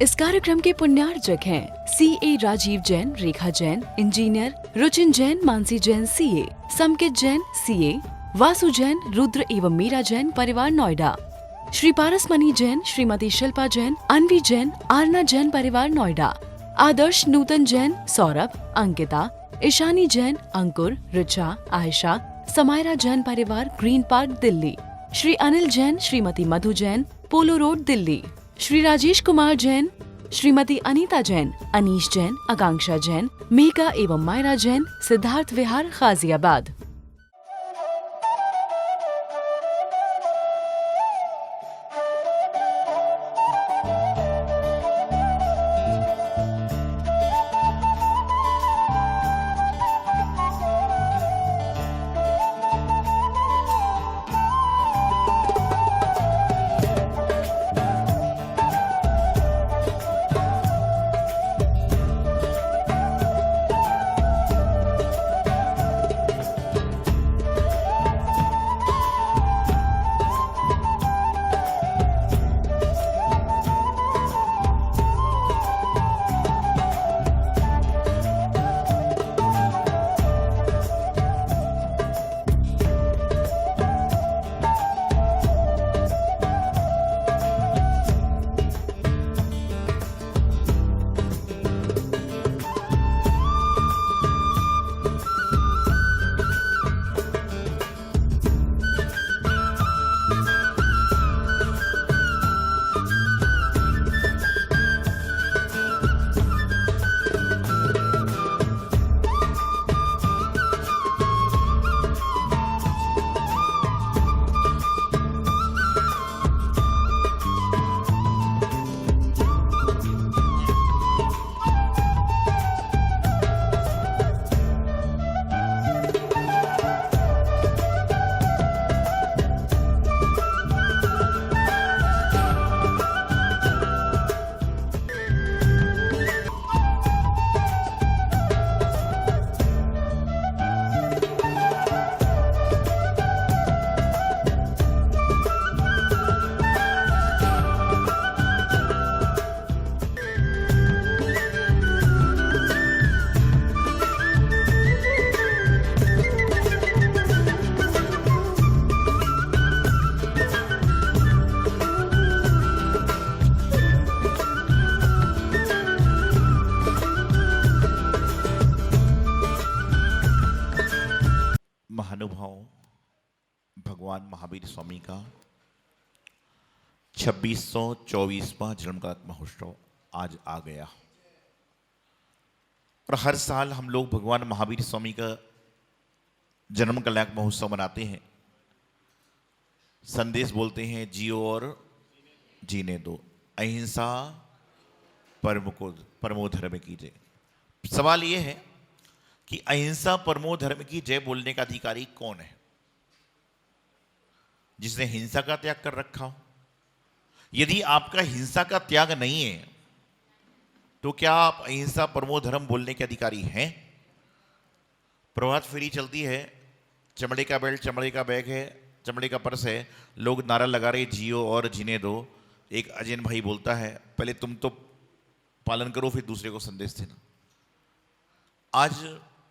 इस कार्यक्रम के पुण्यार्चक हैं CA Rajiv Jain, Rekha Jain engineer, Ruchin Jain, Mansi Jain CA, Samkit Jain CA, Vasu Jain, Rudra एवं मीरा जैन परिवार नोएडा, श्री पारसमणि जैन, श्रीमती शिल्पा जैन, अनवी जैन, आरना जैन परिवार नोएडा, आदर्श नूतन जैन, सौरभ, अंकिता, ईशानी जैन, अंकुर, रिचा, आयशा, समायरा जैन परिवार ग्रीन पार्क दिल्ली, श्री अनिल जैन, श्रीमती मधु जैन, पोलो रोड दिल्ली, श्री राजेश कुमार जैन, श्रीमती अनीता जैन, अनीश जैन, आकांक्षा जैन, मेघा एवं मायरा जैन, सिद्धार्थ विहार गाजियाबाद। महानुभाव भगवान महावीर स्वामी का 2624वां जन्मगत महोत्सव आज आ गया और हर साल हम लोग भगवान महावीर स्वामी का जन्म कल्याण महोत्सव मनाते हैं। संदेश बोलते हैं जियो और जीने दो, अहिंसा परमो धर्म की जय। सवाल ये है कि अहिंसा परमो धर्म की जय बोलने का अधिकारी कौन है? जिसने हिंसा का त्याग कर रखा हो। यदि आपका हिंसा का त्याग नहीं है तो क्या आप अहिंसा परमो धर्म बोलने के अधिकारी हैं? प्रभात फेरी चलती है, चमड़े का बेल्ट, चमड़े का बैग है, चमड़े का पर्स है, लोग नारा लगा रहे जियो और जीने दो। एक अजैन भाई बोलता है पहले तुम तो पालन करो फिर दूसरे को संदेश देना। आज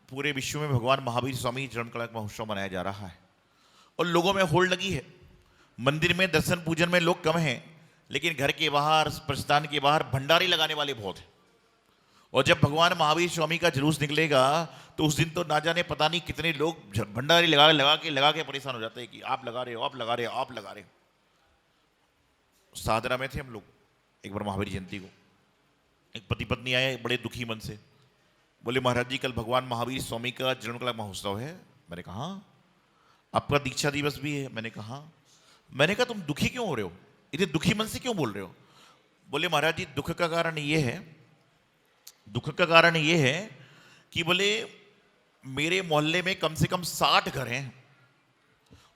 पूरे विश्व में भगवान महावीर स्वामी जन्म कल्याण महोत्सव मनाया जा रहा है और लोगों में होड़ लगी है। मंदिर में दर्शन पूजन में लोग कम हैं, लेकिन घर के बाहर, प्रस्थान के बाहर भंडारी लगाने वाले बहुत हैं। और जब भगवान महावीर स्वामी का जुलूस निकलेगा तो उस दिन तो ना जाने पता नहीं कितने लोग भंडारी लगा के परेशान हो जाते हैं कि आप लगा रहे हो, आप लगा रहे हो, आप लगा रहे हो। साधना में थे हम लोग एक बार महावीर जयंती को, एक पति पत्नी आए बड़े दुखी मन से, बोले महाराज जी कल भगवान महावीर स्वामी का जन्म कल्याण महोत्सव है। मैंने कहा आपका दीक्षा दिवस भी है। मैंने कहा तुम दुखी क्यों हो रहे हो, इतने दुखी मन से क्यों बोल रहे हो? बोले महाराज जी दुख का कारण ये है कि बोले मेरे मोहल्ले में कम से कम 60 घर हैं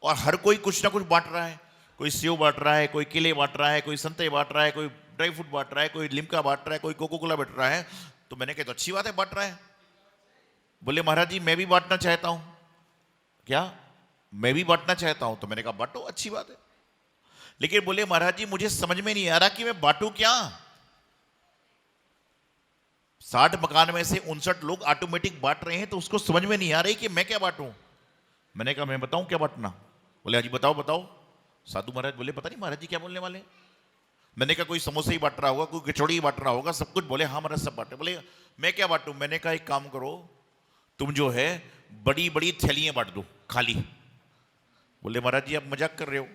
और हर कोई कुछ ना कुछ बांट रहा है। कोई सेव बांट रहा है, कोई केले बांट रहा है, कोई संतरे बांट रहा है, कोई ड्राई फ्रूट बांट रहा है, कोई लिमका बांट रहा है, कोई कोको कोला बांट रहा है। तो मैंने कहा तो अच्छी बात है बांट रहा है। बोले महाराज जी मैं भी बांटना चाहता हूं। क्या? मैं भी बांटना चाहता हूं। तो मैंने कहा बांटो, अच्छी बात है। लेकिन बोले महाराज जी मुझे समझ में नहीं आ रहा कि मैं बांटू क्या। 60 मकान में से 59 लोग ऑटोमेटिक बांट रहे हैं, तो उसको समझ में नहीं आ रही कि मैं क्या बांटूं। मैंने कहा मैं बताऊं क्या बांटना? बोले हाजी बताओ बताओ। साधु महाराज बोले पता नहीं महाराज जी क्या बोलने वाले। मैंने कहा कोई समोसे ही बांट रहा होगा, कोई कचौड़ी ही बांट रहा होगा, सब कुछ। बोले हाँ महाराज सब बांटे। बोले मैं क्या बांटूं? मैंने कहा एक काम करो, तुम जो है बड़ी बड़ी थैलियां बांट दो खाली। बोले महाराज जी आप मजाक कर रहे हो।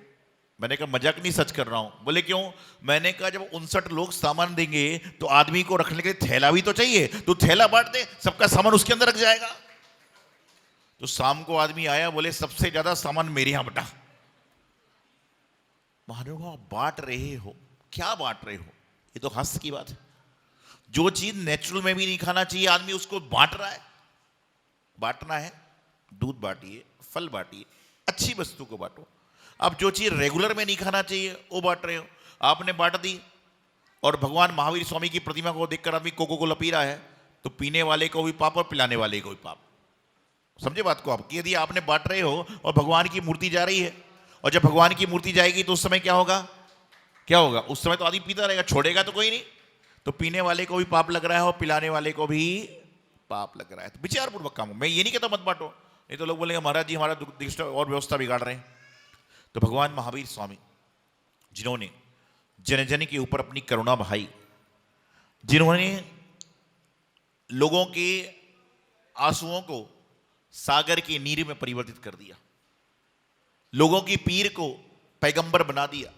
मैंने कहा मजाक नहीं, सच कर रहा हूं। बोले क्यों? मैंने कहा जब 59 लोग सामान देंगे तो आदमी को रखने के लिए थैला भी तो चाहिए, तो थैला बांट दे, सबका सामान उसके अंदर रख जाएगा। तो शाम को आदमी आया, बोले सबसे ज्यादा सामान मेरे यहां बटा। महाराज आप बांट रहे हो, क्या बांट रहे हो? ये तो हंस की बात है। जो चीज नेचुरल में भी नहीं खाना चाहिए आदमी उसको बांट रहा है। बांटना है, दूध बांटिए, फल बांटिए, अच्छी वस्तु को बांटो। अब जो चीज रेगुलर में नहीं खाना चाहिए वो बांट रहे हो। आपने बांट दी, और भगवान महावीर स्वामी की प्रतिमा को देखकर आदमी कोको कोला पी रहा है, तो पीने वाले को भी पाप और पिलाने वाले को भी पाप। समझे बात को आप? कि यदि आपने बांट रहे हो और भगवान की मूर्ति जा रही है, और जब भगवान की मूर्ति जाएगी तो उस समय क्या होगा? क्या होगा? उस समय तो आदमी पीता रहेगा, छोड़ेगा तो कोई नहीं। तो पीने वाले को भी पाप लग रहा है और पिलाने वाले को भी पाप लग रहा है। तो विचारपूर्वक काम हो। मैं ये नहीं कहता मत बांटो, नहीं तो लोग बोलेंगे महाराज जी हमारा दृष्टि और व्यवस्था बिगाड़ रहे हैं। तो भगवान महावीर स्वामी जिन्होंने जन जन के ऊपर अपनी करुणा बहाई, जिन्होंने लोगों के आंसुओं को सागर की नीर में परिवर्तित कर दिया, लोगों की पीर को पैगंबर बना दिया,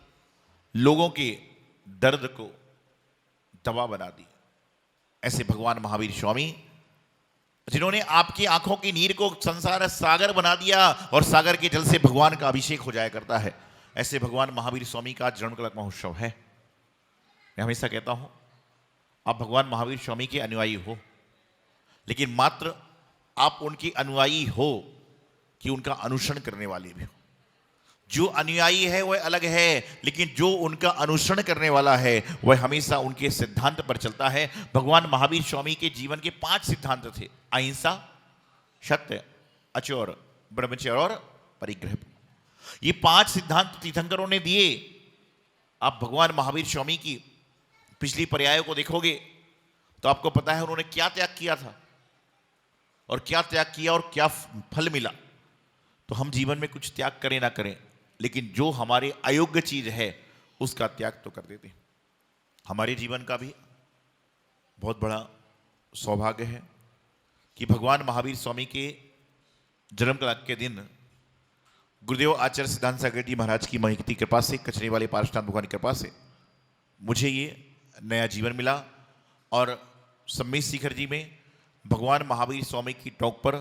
लोगों के दर्द को दवा बना दी, ऐसे भगवान महावीर स्वामी जिन्होंने आपकी आंखों की नीर को संसार सागर बना दिया और सागर के जल से भगवान का अभिषेक हो जाया करता है, ऐसे भगवान महावीर स्वामी का जन्म कलश महोत्सव है। मैं हमेशा कहता हूं आप भगवान महावीर स्वामी के अनुयायी हो, लेकिन मात्र आप उनके अनुयायी हो कि उनका अनुसरण करने वाले भी हो। जो अनुयायी है वह अलग है, लेकिन जो उनका अनुसरण करने वाला है वह हमेशा उनके सिद्धांत पर चलता है। भगवान महावीर स्वामी के जीवन के 5 सिद्धांत थे: अहिंसा, सत्य, अचौर, ब्रह्मचर्य और परिग्रह। ये 5 सिद्धांत तीर्थंकरों ने दिए। आप भगवान महावीर स्वामी की पिछली पर्यायों को देखोगे तो आपको पता है उन्होंने क्या त्याग किया था और क्या त्याग किया और क्या फल मिला। तो हम जीवन में कुछ त्याग करें ना करें, लेकिन जो हमारे अयोग्य चीज है उसका त्याग तो कर देते हैं। हमारे जीवन का भी बहुत बड़ा सौभाग्य है कि भगवान महावीर स्वामी के जन्म के दिन गुरुदेव आचार्य सिद्धांत सागर जी महाराज की महती कृपा से, कचरे वाले पारसनाथ भगवान की कृपा से मुझे ये नया जीवन मिला। और सम्मेत शिखर जी में भगवान महावीर स्वामी की टॉक पर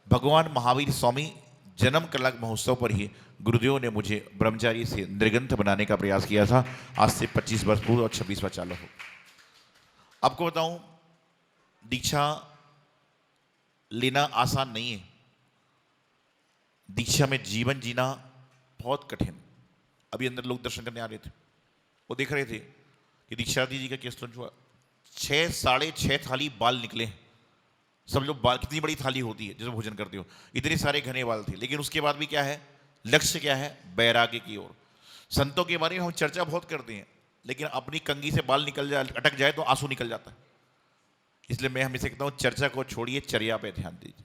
भगवान महावीर स्वामी जन्म कलश महोत्सव पर ही गुरुदेव ने मुझे ब्रह्मचारी से निर्ग्रंथ बनाने का प्रयास किया था। आज से 25 वर्ष पूर्व और 26वां चालू हो। आपको बताऊं, दीक्षा लेना आसान नहीं है। दीक्षा में जीवन जीना बहुत कठिन। अभी अंदर लोग दर्शन करने आ रहे थे, वो देख रहे थे कि दीक्षार्थी जी का केस लॉन्च हुआ। 6 साढ़े 6 थाली बाल निकले। सब लोग बाल, कितनी बड़ी थाली होती है जैसे भोजन करते हो, इतने सारे घने बाल थे। लेकिन उसके बाद भी क्या है, लक्ष्य क्या है? बैराग्य की ओर। संतों के बारे में हम चर्चा बहुत करते हैं, लेकिन अपनी कंघी से बाल निकल जाए, अटक जाए तो आंसू निकल जाता है। इसलिए मैं हमेशा कहता हूं चर्चा को छोड़िए, चर्या पे ध्यान दीजिए।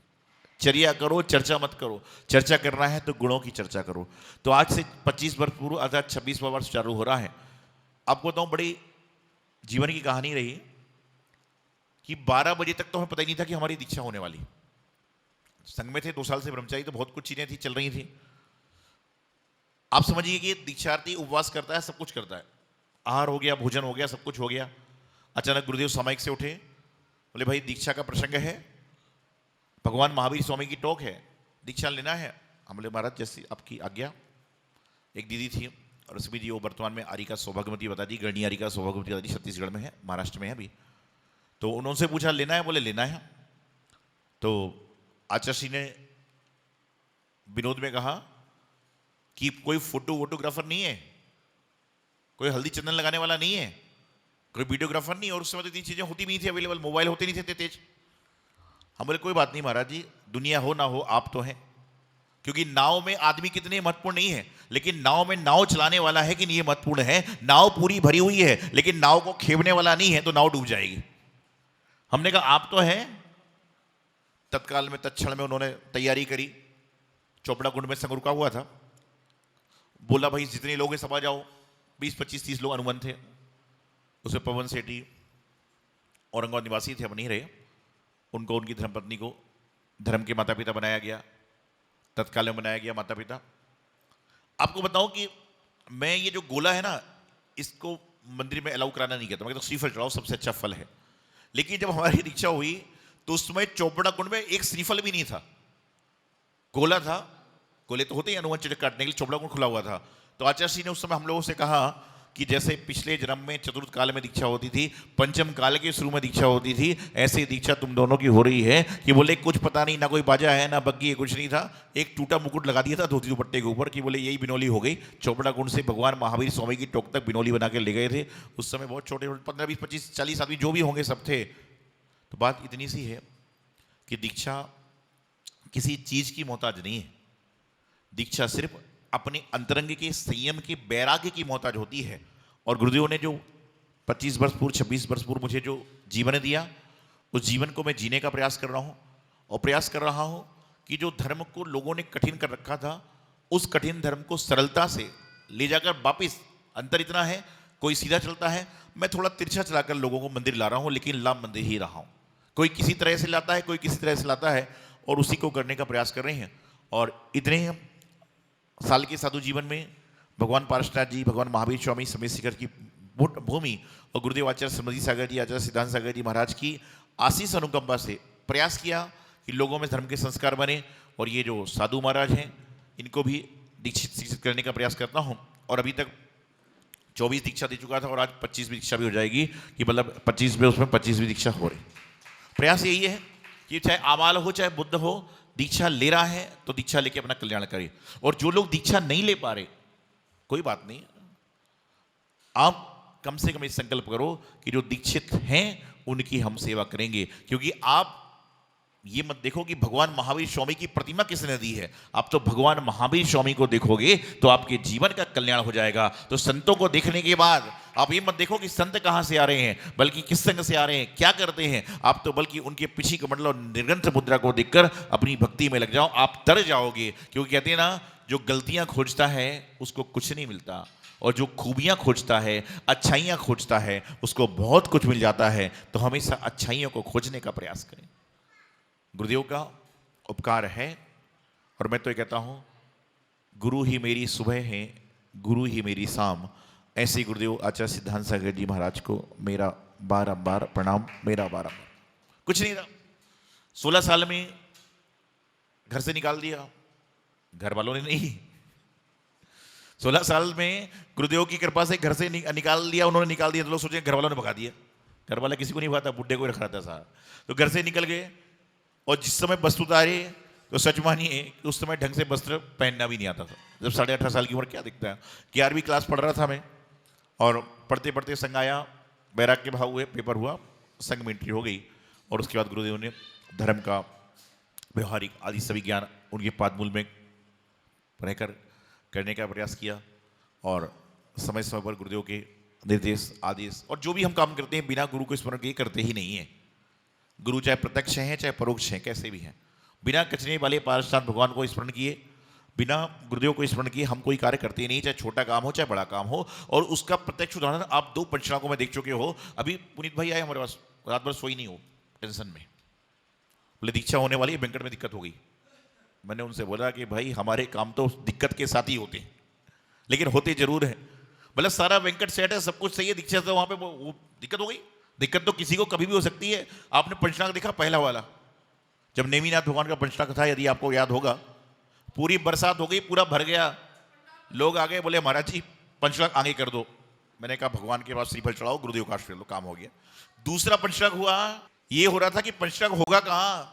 चर्या करो, चर्चा मत करो। चर्चा करना है तो गुणों की चर्चा करो। तो आज से 25 वर्ष पूर्व अर्थात 26वां वर्ष चालू हो रहा है। आपको बताऊं, बड़ी जीवन की कहानी रही कि 12 बजे तक तो हमें पता ही नहीं था कि हमारी दीक्षा होने वाली। संघ में थे 2 साल से ब्रह्मचारी, तो बहुत कुछ चीजें थी, चल रही थी। आप समझिए कि दीक्षार्थी उपवास करता है, सब कुछ करता है, आहार हो गया, भोजन हो गया, सब कुछ हो गया। अचानक गुरुदेव सामायिक से उठे, बोले भाई दीक्षा का प्रसंग है, भगवान महावीर स्वामी की टॉक है, दीक्षा लेना है। हम बोले महाराज जैसी आपकी आज्ञा। एक दीदी थी रश्मि जी, वो वर्तमान में आरिका सौभाग्यवती बता दी, गढ़नी आरिका सौभाग्यवती बता दी, छत्तीसगढ़ में है, महाराष्ट्र में है अभी। तो उन्होंने पूछा लेना है? बोले लेना है। तो आचार्य ने विनोद में कहा कि कोई फोटोग्राफर नहीं है, कोई हल्दी चंदन लगाने वाला नहीं है, कोई वीडियोग्राफर नहीं, और उस समय तो इतनी चीजें होती नहीं थी अवेलेबल, मोबाइल होते नहीं थे तेज। हम बोले कोई बात नहीं महाराज जी, दुनिया हो ना हो आप तो हैं। क्योंकि नाव में आदमी कितने महत्वपूर्ण नहीं है, लेकिन नाव में नाव चलाने वाला है कि नहीं, ये महत्वपूर्ण है। नाव पूरी भरी हुई है लेकिन नाव को खेवने वाला नहीं है तो नाव डूब जाएगी। हमने कहा आप तो हैं। तत्काल में तत्क्षण में उन्होंने तैयारी करी। चोपड़ा कुंड में संघ रुका हुआ था। बोला भाई जितने लोग हैं सब आ जाओ। 20, 25, 30 लोग अनुबंध थे। उसमें पवन सेठी औरंगाबाद निवासी थे, अब नहीं रहे। उनको उनकी धर्मपत्नी को धर्म के माता पिता बनाया गया। तत्काल में बनाया गया माता पिता। आपको बताऊं कि मैं ये जो गोला है ना, इसको मंदिर में अलाउ कराना नहीं कहता, मैं कहता श्रीफल चढ़ाओ, सबसे अच्छा फल है। लेकिन जब हमारी दीक्षा हुई तो उस समय चोपड़ा कुंड में एक श्रीफल भी नहीं था, गोला था। गोले तो होते ही अनुवन चटक काटने के लिए। चोपड़ा कुंड खुला हुआ था। तो आचार्य जी ने उस समय हम लोगों से कहा कि जैसे पिछले जन्म में चतुर्थ काल में दीक्षा होती थी, पंचम काल के शुरू में दीक्षा होती थी, ऐसी दीक्षा तुम दोनों की हो रही है। कि बोले कुछ पता नहीं, ना कोई बाजा है ना बग्गी है, कुछ नहीं था। एक टूटा मुकुट लगा दिया था धोती दुपट्टे के ऊपर कि बोले यही बिनोली हो गई। चोपड़ा कुंड से भगवान महावीर स्वामी की टोक तक बिनोली बना के ले गए थे। उस समय बहुत छोटे 15, 20, 25, 40 आदमी जो भी होंगे सब थे। तो बात इतनी सी है कि दीक्षा किसी चीज की मोहताज नहीं है। दीक्षा सिर्फ अपने अंतरंग के संयम के वैराग्य की मोहताज होती है। और गुरुदेव ने जो 25 वर्ष पूर्व 26 वर्ष पूर्व मुझे जो जीवन दिया, उस जीवन को मैं जीने का प्रयास कर रहा हूँ। और प्रयास कर रहा हूँ कि जो धर्म को लोगों ने कठिन कर रखा था, उस कठिन धर्म को सरलता से ले जाकर वापिस। अंतर इतना है, कोई सीधा चलता है, मैं थोड़ा तिरछा चलाकर लोगों को मंदिर ला रहा हूँ, लेकिन ला मंदिर ही रहा हूँ। कोई किसी तरह से लाता है, कोई किसी तरह से लाता है, और उसी को करने का प्रयास कर रहे हैं। और इतने साल के साधु जीवन में भगवान पारसनाथ जी, भगवान महावीर स्वामी समेत शिखर की भूमि और गुरुदेव आचार्य समृद्धि सागर जी, आचार्य सिद्धांत सागर जी महाराज की आशीष अनुकंपा से प्रयास किया कि लोगों में धर्म के संस्कार बने। और ये जो साधु महाराज हैं, इनको भी दीक्षित शिक्षित करने का प्रयास करता हूँ। और अभी तक 24 दीक्षा दे चुका था, और आज 25वीं दीक्षा भी हो जाएगी। कि मतलब 25 में उसमें 25वीं दीक्षा हो रही। प्रयास यही है कि चाहे आमाल हो चाहे बुद्ध हो, दीक्षा ले रहा है तो दीक्षा लेके अपना कल्याण करे। और जो लोग दीक्षा नहीं ले पा रहे, कोई बात नहीं, आप कम से कम इस संकल्प करो कि जो दीक्षित हैं उनकी हम सेवा करेंगे। क्योंकि आप ये मत देखो कि भगवान महावीर स्वामी की प्रतिमा किसने दी है, आप तो भगवान महावीर स्वामी को देखोगे तो आपके जीवन का कल्याण हो जाएगा। तो संतों को देखने के बाद आप ये मत देखो कि संत कहां से आ रहे हैं, बल्कि किस संग से आ रहे हैं, क्या करते हैं। आप तो बल्कि उनके पीछे कमंडल और निर्ग्रंथ मुद्रा को देखकर अपनी भक्ति में लग जाओ, आप तर जाओगे। क्योंकि कहते हैं ना, जो गलतियां खोजता है उसको कुछ नहीं मिलता, और जो खूबियां खोजता है, अच्छाइयां खोजता है, उसको बहुत कुछ मिल जाता है। तो हमेशा अच्छाइयों को खोजने का प्रयास करें। गुरुदेव का उपकार है। और मैं तो ये कहता हूं, गुरु ही मेरी सुबह है, गुरु ही मेरी शाम। ऐसे गुरुदेव आचार्य सिद्धांत सागर जी महाराज को मेरा बारंबार प्रणाम, मेरा बारंबार। कुछ नहीं था, 16 साल में घर से निकाल दिया, घर वालों ने नहीं। 16 साल में गुरुदेव की कृपा से घर से निकाल दिया, उन्होंने निकाल दिया। तो लोग सोचे घर वालों ने भगा दिया। घर वाला किसी को नहीं भगाता, बुढ़े को रखा था सारा। तो घर से निकल गए। और जिस समय वस्त्र उतारे तो सच मानिए उस समय ढंग से वस्त्र पहनना भी नहीं आता था। जब 18.5 साल की उम्र, क्या दिखता है, 11वीं क्लास पढ़ रहा था मैं। और पढ़ते पढ़ते संघ आया, बैराग के भाव हुए, पेपर हुआ, संघ में एंट्री हो गई। और उसके बाद गुरुदेव ने धर्म का व्यवहारिक आदि सभी ज्ञान उनके पादमूल में रहकर करने का प्रयास किया। और समय समय पर गुरुदेव के निर्देश, आदेश और जो भी हम काम करते हैं, बिना गुरु को स्मरण किए करते ही नहीं है। गुरु चाहे प्रत्यक्ष हैं चाहे परोक्ष हैं, कैसे भी हैं, बिना कचने वाले पारसनाथ भगवान को स्मरण किए, बिना गुरुदेव को स्मरण किए हम कोई कार्य करते ही नहीं, चाहे छोटा काम हो चाहे बड़ा काम हो। और उसका प्रत्यक्ष उदाहरण आप 2 पंचनाकों में देख चुके हो। अभी पुनीत भाई आए हमारे पास, रात भर सोई नहीं हो, टेंशन में, बोले दीक्षा होने वाली है, वेंकट में दिक्कत हो गई। मैंने उनसे बोला कि भाई हमारे काम तो दिक्कत के साथ ही होते हैं, लेकिन होते जरूर है। मतलब सारा वेंकट सेट है, सब कुछ सही है, दीक्षा से वहां पे वो दिक्कत हो गई। दिक्कत तो किसी को कभी भी हो सकती है। आपने पंचनाक देखा पहला वाला, जब नेमिनाथ भगवान का पंचनाक था, यदि आपको याद होगा, पूरी बरसात हो गई, पूरा भर गया, लोग आ गए, बोले महाराज जी पंचनाक आगे कर दो। मैंने कहा भगवान के पास श्रीफल चढ़ाओ, गुरुदेव का आशीर्वाद लो, काम हो गया। दूसरा पंचनाक हुआ, ये हो रहा था कि पंचनाक होगा कहां,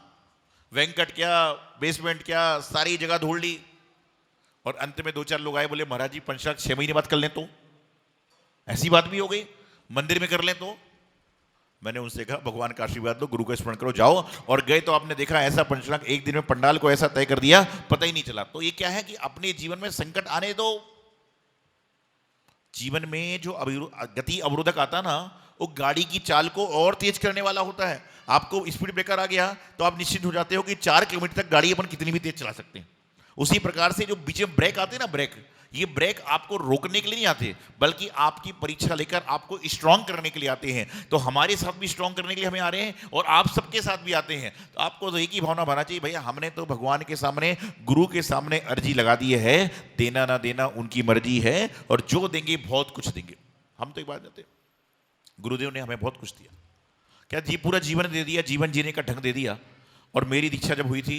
वेंकट क्या, बेसमेंट क्या, सारी जगह ढूंढ ली। और अंत में 2-4 लोग आए, बोले महाराज जी पंचनाक 6 महीने बाद कर लें तो। ऐसी बात भी हो गई, मंदिर में कर लें तो। मैंने उनसे कहा भगवान का आशीर्वाद लो, गुरु का स्मरण करो, जाओ। और गए तो आपने देखा ऐसा पंचनाक एक दिन में पंडाल को ऐसा तय कर दिया, पता ही नहीं चला। तो ये क्या है कि अपने जीवन में संकट आने दो, जीवन में जो गति अवरोधक आता ना, वो गाड़ी की चाल को और तेज करने वाला होता है। आपको स्पीड ब्रेकर आ गया तो आप निश्चित हो जाते हो कि 4 किलोमीटर तक गाड़ी अपन कितनी भी तेज चला सकते हैं। उसी प्रकार से जो बीच में ब्रेक आते हैं ना, ब्रेक, ये ब्रेक आपको रोकने के लिए नहीं आते, बल्कि आपकी परीक्षा लेकर आपको स्ट्रांग करने के लिए आते हैं। तो हमारे साथ भी स्ट्रांग करने के लिए हमें आ रहे हैं और आप सबके साथ भी आते हैं। तो आपको तो एक ही भावना बना चाहिए, भैया हमने तो भगवान के सामने, गुरु के सामने अर्जी लगा दी है, देना ना देना उनकी मर्जी है, और जो देंगे बहुत कुछ देंगे। हम तो एक बात कहते हैं, गुरुदेव ने हमें बहुत कुछ दिया, क्या जी पूरा जीवन दे दिया, जीवन जीने का ढंग दे दिया। और मेरी दीक्षा जब हुई थी,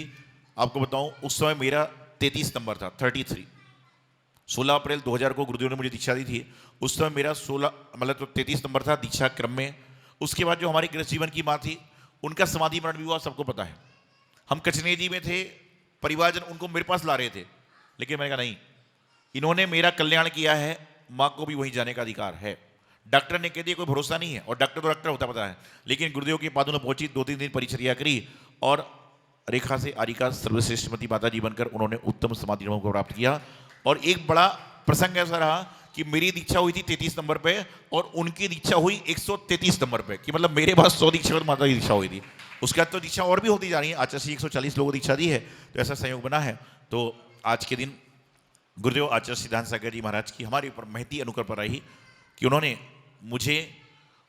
आपको बताऊं, उस समय मेरा 33 नंबर था, 33। 16 अप्रैल 2000 को गुरुदेव ने मुझे दीक्षा दी थी। उस समय मेरा 33 नंबर था दीक्षा क्रम में। उसके बाद जो हमारी गृहस्थ जीवन की माँ थी, उनका समाधि मरण भी हुआ, सबको पता है। हम कचनेजी में थे, परिवारजन उनको मेरे पास ला रहे थे, लेकिन मैंने कहा नहीं, इन्होंने मेरा कल्याण किया है, माँ को भी वहीं जाने का अधिकार है। डॉक्टर ने कह दिया कोई भरोसा नहीं है, और डॉक्टर तो डॉक्टर होता पता है, लेकिन गुरुदेव के पादों में पहुंची, 2-3 दिन परिचर्या करी, और रेखा से आरिका सर्वश्रेष्ठमती माता जी बनकर उन्होंने उत्तम समाधि को प्राप्त किया। और एक बड़ा प्रसंग ऐसा रहा कि मेरी दीक्षा हुई थी 33 नंबर पे, और उनकी दीक्षा हुई 133 नंबर पे, कि मतलब मेरे पास 100 दीक्षा माता की दीक्षा हुई थी। उसके बाद तो दीक्षा और भी होती जा रही है, आचार्य श्री 140 लोगों को दीक्षा दी है, तो ऐसा संयोग बना है। तो आज के दिन गुरुदेव आचार्य सिद्धांत सागर जी महाराज की हमारे ऊपर महती अनुकंपा रही कि उन्होंने मुझे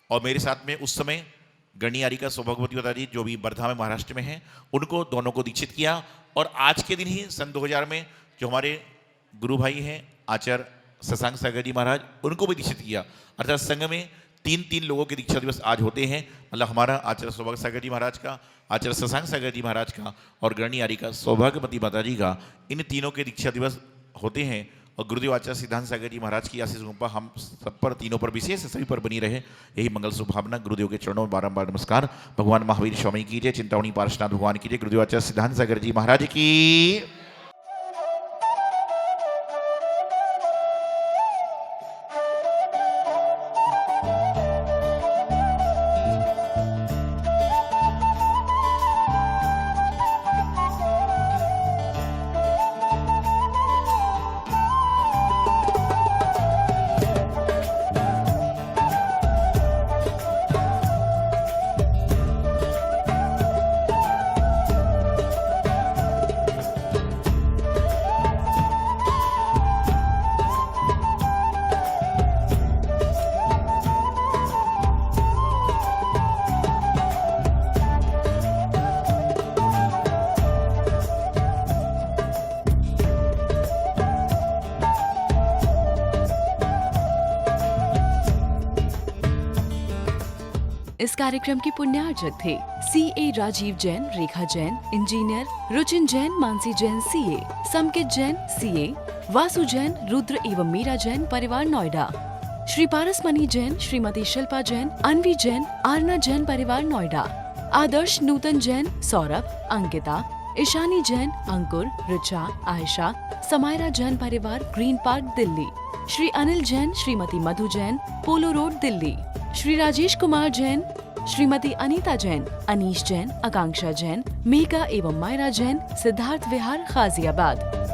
और मेरे साथ में उस समय गणियारिका सौभाग्यवती माता जी, जो भी वर्धा में महाराष्ट्र में हैं, उनको दोनों को दीक्षित किया। और आज के दिन ही सन 2000 में जो हमारे गुरु भाई हैं आचार्य शशांक सागर जी महाराज, उनको भी दीक्षित किया। अर्थात संघ में 3-3 लोगों के दीक्षा दिवस आज होते हैं। मतलब हमारा आचार्य सौभाग्य सागर जी महाराज का, आचार्य शशांक सागर जी महाराज का, और गणियारिका सौभाग्यवती माता जी का, इन तीनों के दीक्षा दिवस होते हैं। और गुरुदेव आचार्य सिद्धांत सागर जी महाराज की आशीष कृपा हम सब पर, तीनों पर विशेष सभी पर बनी रहे, यही मंगल शुभभावना। गुरुदेव के चरणों में बारंबार नमस्कार। भगवान महावीर स्वामी की जय, चिंतामणि पार्श्वनाथ भगवान की जय, गुरुदेव आचार्य सिद्धांत सागर जी महाराज की। इस कार्यक्रम के पुण्यार्चक थे CA Rajiv Jain, Rekha Jain engineer, Ruchin Jain, Mansi Jain CA, Samkit Jain CA, Vasu Jain, Rudra एवं मीरा जैन परिवार नोएडा, श्री पारसमणि जैन, श्रीमती शिल्पा जैन, अनवी जैन, आरना जैन परिवार नोएडा, आदर्श नूतन जैन, सौरभ, अंकिता, ईशानी जैन, अंकुर, ऋचा, आयशा, समायरा जैन परिवार ग्रीन पार्क दिल्ली, श्री अनिल जैन, श्रीमती मधु जैन, पोलो रोड दिल्ली, श्री राजेश कुमार जैन, श्रीमती अनीता जैन, अनीश जैन, आकांक्षा जैन, मेघा एवं मायरा जैन, सिद्धार्थ विहार गाजियाबाद।